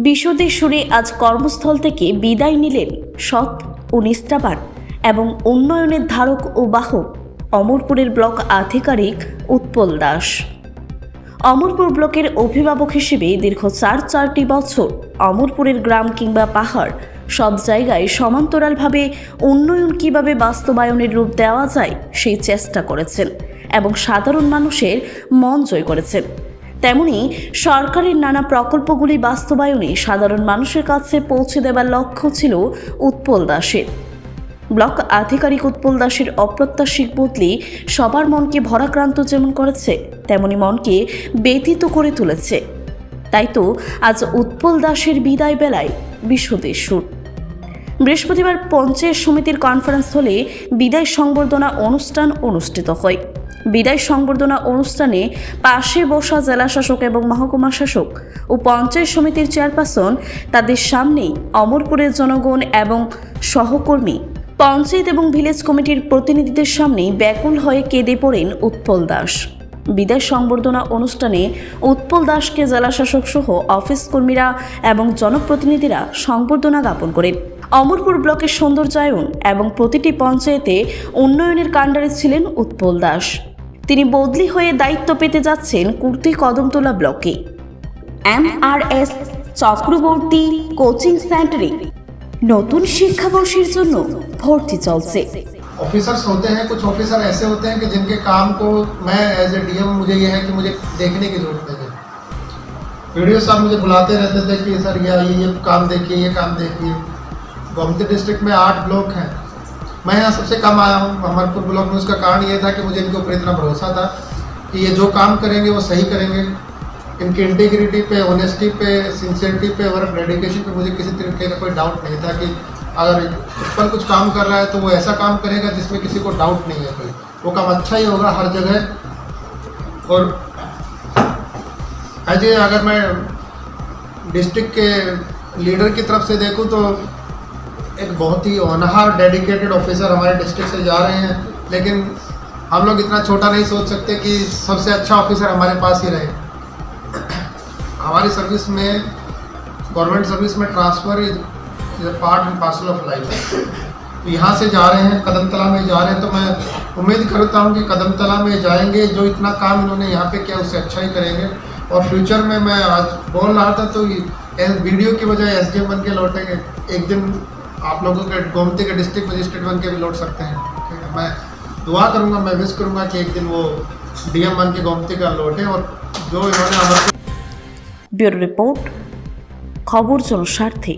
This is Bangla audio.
বিশ্বদেশ্বরে আজ কর্মস্থল থেকে বিদায় নিলেন সৎ ও নিষ্ঠাবান এবং উন্নয়নের ধারক ও বাহক অমরপুরের ব্লক আধিকারিক উৎপল দাস। অমরপুর ব্লকের অভিভাবক হিসেবে দীর্ঘ চারটি বছর অমরপুরের গ্রাম কিংবা পাহাড় সব জায়গায় সমান্তরালভাবে উন্নয়ন কিভাবে বাস্তবায়নের রূপ দেওয়া যায় সেই চেষ্টা করেছেন এবং সাধারণ মানুষের মন জয় করেছেন। তেমনি সরকারের নানা প্রকল্পগুলি বাস্তবায়নে সাধারণ মানুষের কাছে পৌঁছে দেওয়ার লক্ষ্য ছিল উৎপল দাসের। ব্লক আধিকারিক উৎপল দাসের অপ্রত্যাশিত বদলি সবার মনকে ভরাক্রান্ত যেমন করেছে তেমনি মনকে ব্যথিত করে তুলেছে। তাই তো আজ উৎপল দাসের বিদায় বেলায় বিশ্বদেশ্বর। বৃহস্পতিবার পঞ্চায়েত সমিতির কনফারেন্স হলে বিদায় সংবর্ধনা অনুষ্ঠান অনুষ্ঠিত হয়। বিদায় সংবর্ধনা অনুষ্ঠানে পাশে বসা জেলা শাসক এবং মহকুমা শাসক ও পঞ্চায়েত সমিতির চেয়ারপারসন তাদের সামনেই অমরপুরের জনগণ এবং সহকর্মী পঞ্চায়েত এবং ভিলেজ কমিটির প্রতিনিধিদের সামনে ব্যাকুল হয়ে কেঁদে পড়েন উৎপল দাস। বিদায় সংবর্ধনা অনুষ্ঠানে উৎপল দাসকে জেলা শাসক সহ অফিস কর্মীরা এবং জনপ্রতিনিধিরা সংবর্ধনা জ্ঞাপন করেন। অমরপুর ব্লকের সৌন্দর্যায়ন এবং প্রতিটি পঞ্চায়েতে উন্নয়নের কাণ্ডারে ছিলেন উৎপল দাস। তিনি বদলি হয়ে দায়িত্ব পেতে যাচ্ছেন কুর্তি কদমতলা ব্লকে MRS চক্রবর্তী কোচিং সেন্টারে নতুন শিক্ষাবর্ষের জন্য ভর্তি চলছে। ऑफिसर्स होते हैं, कुछ ऑफिसर ऐसे होते हैं कि जिनके काम को मैं एज ए डीएम मुझे ये है कि मुझे देखने की जरूरत है। वीडियो साहब मुझे बुलाते रहते थे कि सर ये काम देखिए, ये काम देखिए। गोमती डिस्ट्रिक्ट में 8 ब्लॉक हैं, मैं यहाँ सबसे कम आया हूँ अमरपुर ब्लॉक में। उसका कारण ये था कि मुझे इनके ऊपर इतना भरोसा था कि ये जो काम करेंगे वो सही करेंगे। इनकी इंटीग्रिटी पे, ऑनेस्टी पे, सिंसियरिटी पे, वर्क डेडिकेशन पे मुझे किसी तरीके का कोई डाउट नहीं था कि अगर उत्पल कुछ काम कर रहा है तो वो ऐसा काम करेगा जिसमें किसी को डाउट नहीं है कोई, वो काम अच्छा ही होगा हर जगह। और अजय अगर मैं डिस्ट्रिक्ट के लीडर की तरफ से देखूं तो एक बहुत ही ऑनहार डेडिकेटेड ऑफिसर हमारे डिस्ट्रिक्ट से जा रहे हैं, लेकिन हम लोग इतना छोटा नहीं सोच सकते कि सबसे अच्छा ऑफिसर हमारे पास ही रहे। हमारी सर्विस में, गवर्नमेंट सर्विस में transfer is part and parcel of life. यहाँ से जा रहे हैं, कदमतला में जा रहे हैं, तो मैं उम्मीद करता हूँ कि कदमतला में जाएंगे, जो इतना काम इन्होंने यहाँ पे किया उससे अच्छा ही करेंगे। और फ्यूचर में मैं आज बोल रहा था तो वीडियो की बजाय SDM बन के लौटेंगे। एक दिन आप लोगों के गोमती के डिस्ट्रिक्ट मजिस्ट्रेट बन के भी लौट सकते हैं। ठीक है, मैं दुआ करूँगा, मैं विश करूँगा कि एक दिन वो DM बन के गोमती का लौटे। और जो इन्होंने ब्यूरो रिपोर्ट, खबर जनस्वार्थे।